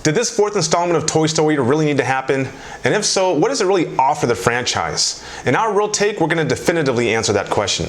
Did this fourth installment of Toy Story really need to happen? And if so, what does it really offer the franchise? In our real take, we're going to definitively answer that question.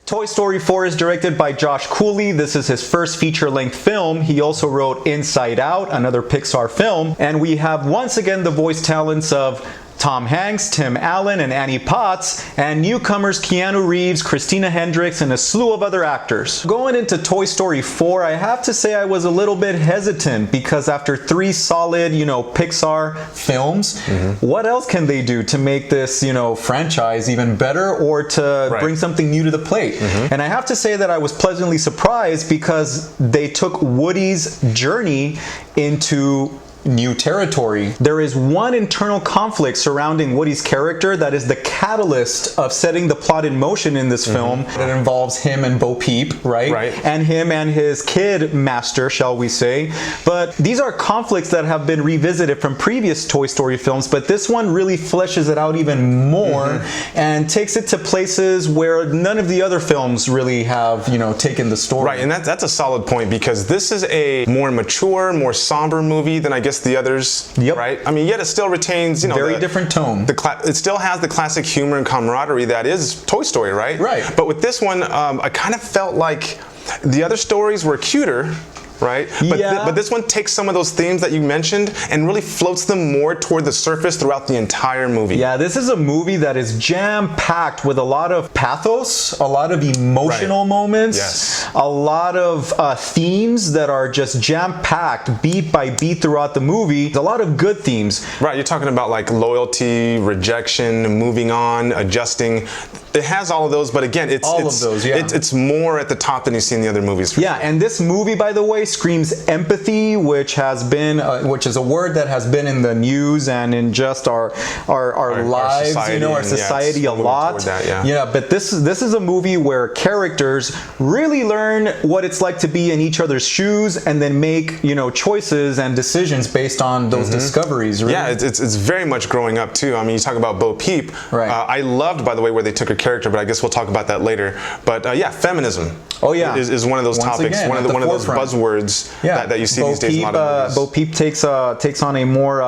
Toy Story 4 is directed by Josh Cooley. This is his first feature-length film. He also wrote Inside Out, another Pixar film. And we have once again the voice talents of Tom Hanks, Tim Allen, and Annie Potts, and newcomers Keanu Reeves, Christina Hendricks, and a slew of other actors. Going into Toy Story 4, I have to say I was a little bit hesitant because after 3 solid, Pixar films, what else can they do to make this, franchise even better or to bring something new to the plate? And I have to say that I was pleasantly surprised because they took Woody's journey into new territory. There is one internal conflict surrounding Woody's character that is the catalyst of setting the plot in motion in this film. It involves him and Bo Peep, right? And him and his kid master, shall we say. But these are conflicts that have been revisited from previous Toy Story films, but this one really fleshes it out even more and takes it to places where none of the other films really have, taken the story. Right, and that's a solid point because this is a more mature, more somber movie than I guess the others, right? I mean, yet it still retains, very different tone. It still has the classic humor and camaraderie that is Toy Story, right? Right. But with this one, I kind of felt like the other stories were cuter, right? But this one takes some of those themes that you mentioned and really floats them more toward the surface throughout the entire movie. Yeah, this is a movie that is jam-packed with a lot of pathos, a lot of emotional moments, a lot of themes that are just jam-packed beat by beat throughout the movie. A lot of good themes. Right, you're talking about like loyalty, rejection, moving on, adjusting. It has all of those, but again, it's more at the top than you see in the other movies. Yeah, and this movie, by the way, screams empathy, which is a word that has been in the news and in just our lives, our society a lot. But this is a movie where characters really learn what it's like to be in each other's shoes and then make choices and decisions based on those discoveries. Really. Yeah, it's very much growing up too. I mean, you talk about Bo Peep. Right. I loved, by the way, where they took her character, but I guess we'll talk about that later. But feminism. Is one of those topics, again, one of those buzzwords that you see these days in a lot of movies. Bo Peep takes on a more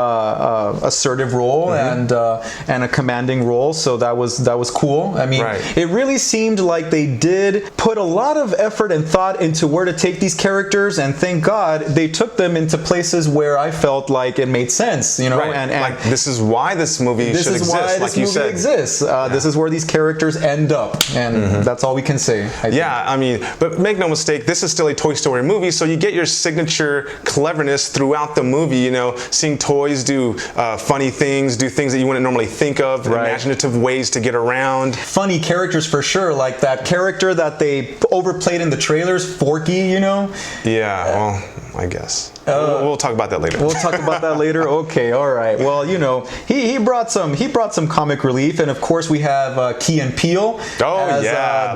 assertive role and a commanding role, so that was cool. I mean, it really seemed like they did put a lot of effort and thought into where to take these characters, and thank God they took them into places where I felt like it made sense. And like this is why this movie should exist. This movie exists. This is where these characters end up, and that's all we can say. I mean, but make no mistake, this is still a Toy Story movie, so you get your signature cleverness throughout the movie, seeing toys do funny things, do things that you wouldn't normally think of, imaginative ways to get around. Funny characters for sure, like that character that they overplayed in the trailers, Forky, Yeah, well, I guess. We'll talk about that later. We'll talk about that later. Okay, all right. Well, he brought some comic relief, and of course we have Key and Peele as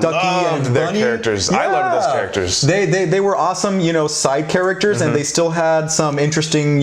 Ducky and their Bunny. Characters. I loved those characters. They were awesome, side characters, and they still had some interesting,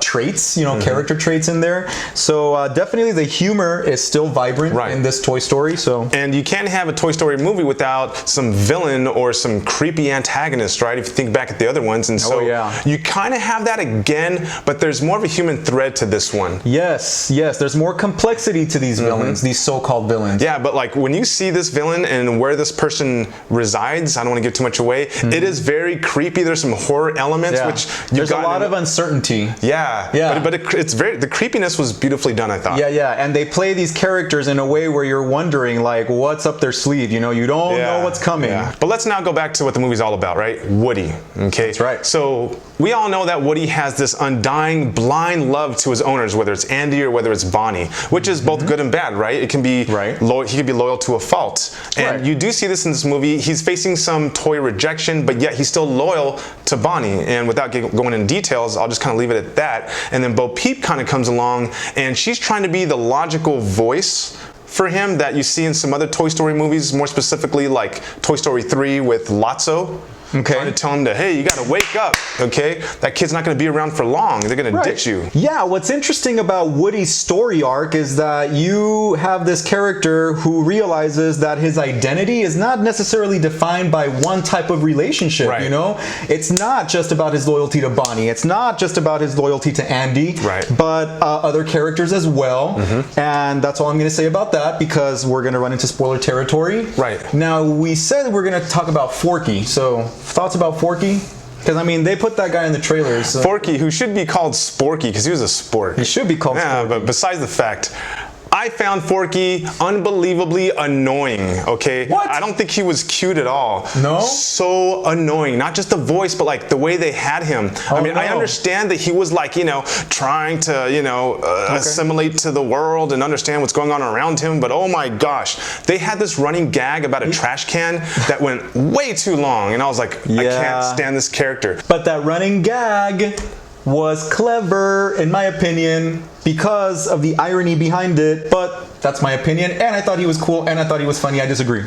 traits, character traits in there. So definitely the humor is still vibrant in this Toy Story. So and you can't have a Toy Story movie without some villain or some creepy antagonist, right? If you think back at the other ones, and so you kind of have that again, but there's more of a human thread to this one. Yes, there's more complexity to these villains, these so-called villains. Yeah, but like when you see this villain and where this person resides, I don't want to give too much away, it is very creepy. There's some horror elements, which there's a lot of uncertainty. But it's the creepiness was beautifully done, I thought. And they play these characters in a way where you're wondering like what's up their sleeve, you don't know what's coming. But let's now go back to what the movie's all about, right? Woody. Okay, that's right. So we all know that Woody has this undying, blind love to his owners, whether it's Andy or whether it's Bonnie, which is both good and bad, right? It can be he can be loyal to a fault, and you do see this in this movie. He's facing some toy rejection, but yet he's still loyal to Bonnie. And without going into details, I'll just kind of leave it at that. And then Bo Peep kind of comes along, and she's trying to be the logical voice for him that you see in some other Toy Story movies, more specifically like Toy Story 3 with Lotso. trying to tell him that, hey, you got to wake up, okay? That kid's not going to be around for long. They're going to ditch you. Yeah, what's interesting about Woody's story arc is that you have this character who realizes that his identity is not necessarily defined by one type of relationship, you know? It's not just about his loyalty to Bonnie. It's not just about his loyalty to Andy, but other characters as well. And that's all I'm going to say about that, because we're going to run into spoiler territory. Now, we said we're going to talk about Forky. So, thoughts about Forky? Because, I mean, they put that guy in the trailers. So. Forky, who should be called Sporky, because he was a sport. He should be called Sporky. But besides the fact, I found Forky unbelievably annoying, okay? What? I don't think he was cute at all. No? So annoying. Not just the voice, but like the way they had him. I mean, I understand that he was like, you know, trying to, you know, assimilate to the world and understand what's going on around him, but oh my gosh. They had this running gag about a trash can that went way too long, and I was like, I can't stand this character. But that running gag was clever, in my opinion, because of the irony behind it, but that's my opinion, and I thought he was cool, and I thought he was funny. I disagree.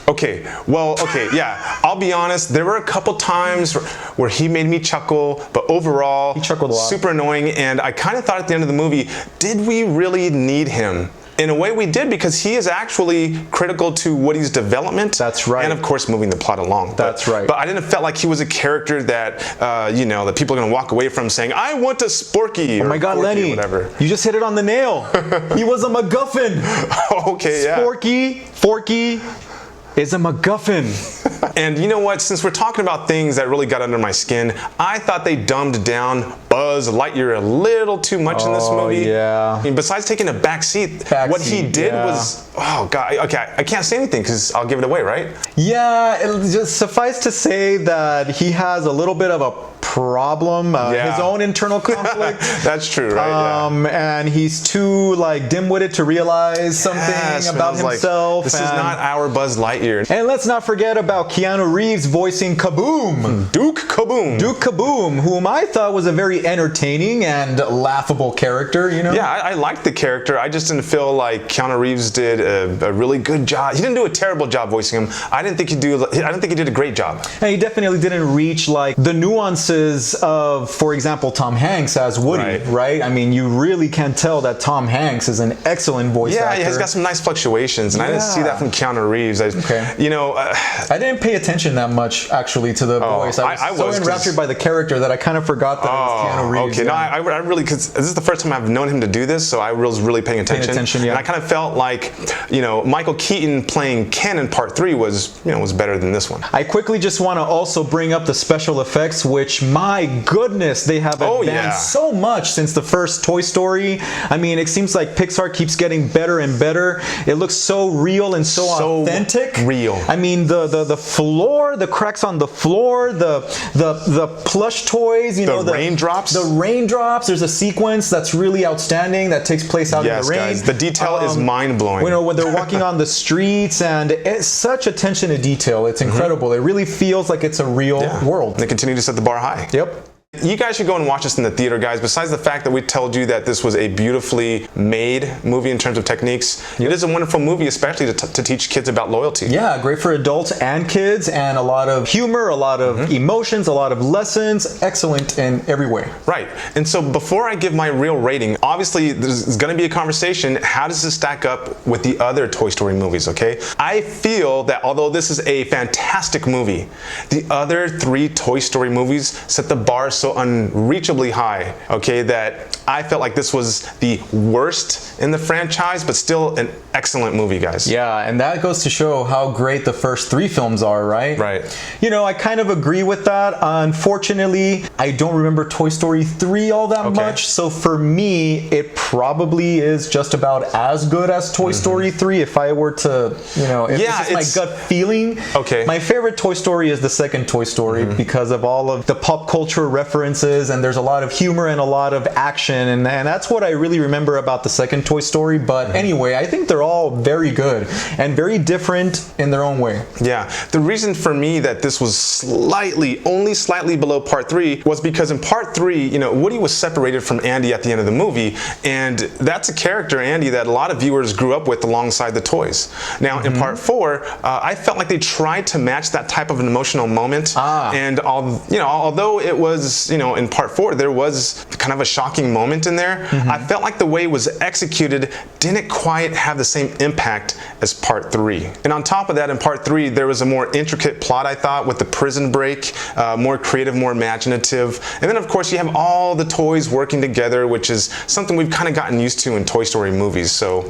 Okay, well, yeah, I'll be honest, there were a couple times where he made me chuckle, but overall, he chuckled a lot. Super annoying, and I kind of thought at the end of the movie, did we really need him? In a way we did, because he is actually critical to Woody's development. That's right. And of course moving the plot along. That's right. But I didn't feel like he was a character that, you know, that people are going to walk away from saying, I want a Sporky. Oh my God, Forky, Lenny, whatever. You just hit it on the nail. He was a MacGuffin. Okay, yeah. Forky is a MacGuffin. And you know what? Since we're talking about things that really got under my skin, I thought they dumbed down Buzz Lightyear a little too much in this movie. Yeah. I mean, besides taking a back seat, what he did was, oh God, okay, I can't say anything because I'll give it away, right? Yeah, it'll just suffice to say that he has a little bit of a problem, his own internal conflict. That's true, right? And he's too like dim-witted to realize something about himself. Like, this is not our Buzz Lightyear. And let's not forget about Keanu Reeves voicing Kaboom. Duke Kaboom. Duke Kaboom, whom I thought was a very entertaining and laughable character, you know? Yeah, I liked the character. I just didn't feel like Keanu Reeves did a really good job. He didn't do a terrible job voicing him. I didn't think he did a great job. And he definitely didn't reach like the nuances of, for example, Tom Hanks as Woody, right? I mean, you really can tell that Tom Hanks is an excellent voice actor. Yeah, he's got some nice fluctuations, and I didn't see that from Keanu Reeves. You know, I didn't pay attention that much actually to the voice. I was so enraptured by the character that I kind of forgot that it was Keanu Reeves. Okay, no, I really, because this is the first time I've known him to do this, so I was really paying attention. And I kind of felt like, you know, Michael Keaton playing Ken in Part 3 was better than this one. I quickly just want to also bring up the special effects, which, my goodness, they have advanced so much since the first Toy Story. I mean, it seems like Pixar keeps getting better and better. It looks so real and so authentic. Real. I mean, the floor, the cracks on the floor, the plush toys, you know, the raindrops. The raindrops. There's a sequence that's really outstanding that takes place out in the rain. Guys, the detail is mind-blowing. You know, when they're walking on the streets, and it's such attention to detail. It's incredible. It really feels like it's a real world. They continue to set the bar high. Yep. You guys should go and watch this in the theater, guys. Besides the fact that we told you that this was a beautifully made movie in terms of techniques, it is a wonderful movie, especially to teach kids about loyalty. Yeah, great for adults and kids, and a lot of humor, a lot of emotions, a lot of lessons. Excellent in every way. Right. And so before I give my real rating, obviously there's going to be a conversation. How does this stack up with the other Toy Story movies, okay? I feel that although this is a fantastic movie, the other 3 Toy Story movies set the bar so unreachably high, okay, that I felt like this was the worst in the franchise, but still an excellent movie, guys. Yeah, and that goes to show how great the first 3 films are, right? Right. You know, I kind of agree with that. Unfortunately, I don't remember Toy Story 3 all that much, so for me, it probably is just about as good as Toy Story 3 if I were to, you know, if this is my gut feeling. Okay. My favorite Toy Story is the second Toy Story because of all of the pop culture references references, and there's a lot of humor and a lot of action, and that's what I really remember about the second Toy Story. But anyway, I think they're all very good and very different in their own way. Yeah, the reason for me that this was only slightly below part 3 was because in part 3, you know, Woody was separated from Andy at the end of the movie, and that's a character, Andy, that a lot of viewers grew up with alongside the toys. Now, in part 4, I felt like they tried to match that type of an emotional moment, and although it was, you know, in part 4 there was kind of a shocking moment in there, I felt like the way it was executed didn't quite have the same impact as part 3. And on top of that, in part 3 there was a more intricate plot, I thought, with the prison break, more creative, more imaginative, and then of course you have all the toys working together, which is something we've kind of gotten used to in Toy Story movies. So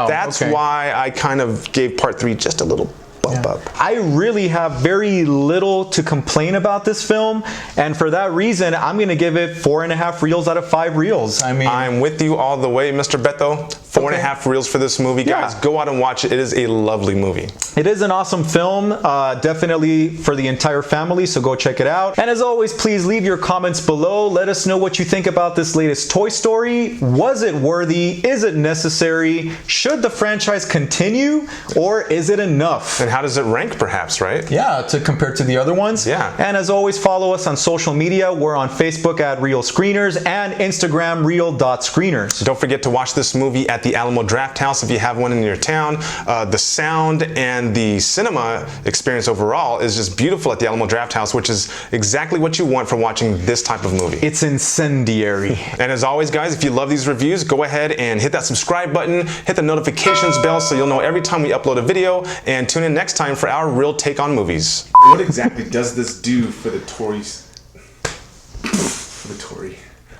that's why I kind of gave part 3 just a little bump up. I really have very little to complain about this film, and for that reason, I'm going to give it 4.5 reels out of 5 reels. I mean, I'm with you all the way, Mr. Beto. 4.5 reels for this movie. Guys, go out and watch it. It is a lovely movie. It is an awesome film, definitely for the entire family, so go check it out. And as always, please leave your comments below. Let us know what you think about this latest Toy Story. Was it worthy? Is it necessary? Should the franchise continue, or is it enough? And how does it rank, perhaps, right? Yeah, to compare to the other ones. Yeah. And as always, follow us on social media. We're on Facebook at Real Screeners and Instagram real.screeners. Don't forget to watch this movie at the Alamo Drafthouse if you have one in your town. The sound and the cinema experience overall is just beautiful at the Alamo Drafthouse, which is exactly what you want from watching this type of movie. It's incendiary. And as always, guys, if you love these reviews, go ahead and hit that subscribe button, hit the notifications bell so you'll know every time we upload a video, and tune in next time for our real take on movies. What exactly does this do for the toys?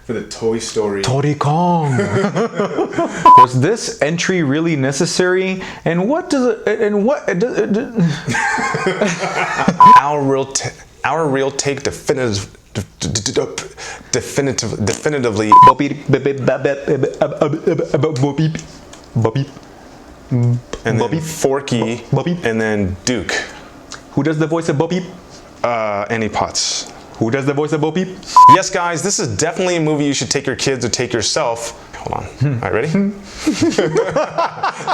For the Toy Story. Tori Kong. Was this entry really necessary? And what does it? And what? Our real take definitively. And then Forky, and then Duke. Who does the voice of Bo Peep? Annie Potts. Who does the voice of Bo Peep? Yes, guys, this is definitely a movie you should take your kids or take yourself. Hold on. All right, ready? That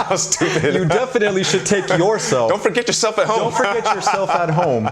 was stupid. You definitely should take yourself. Don't forget yourself at home. Don't forget yourself at home.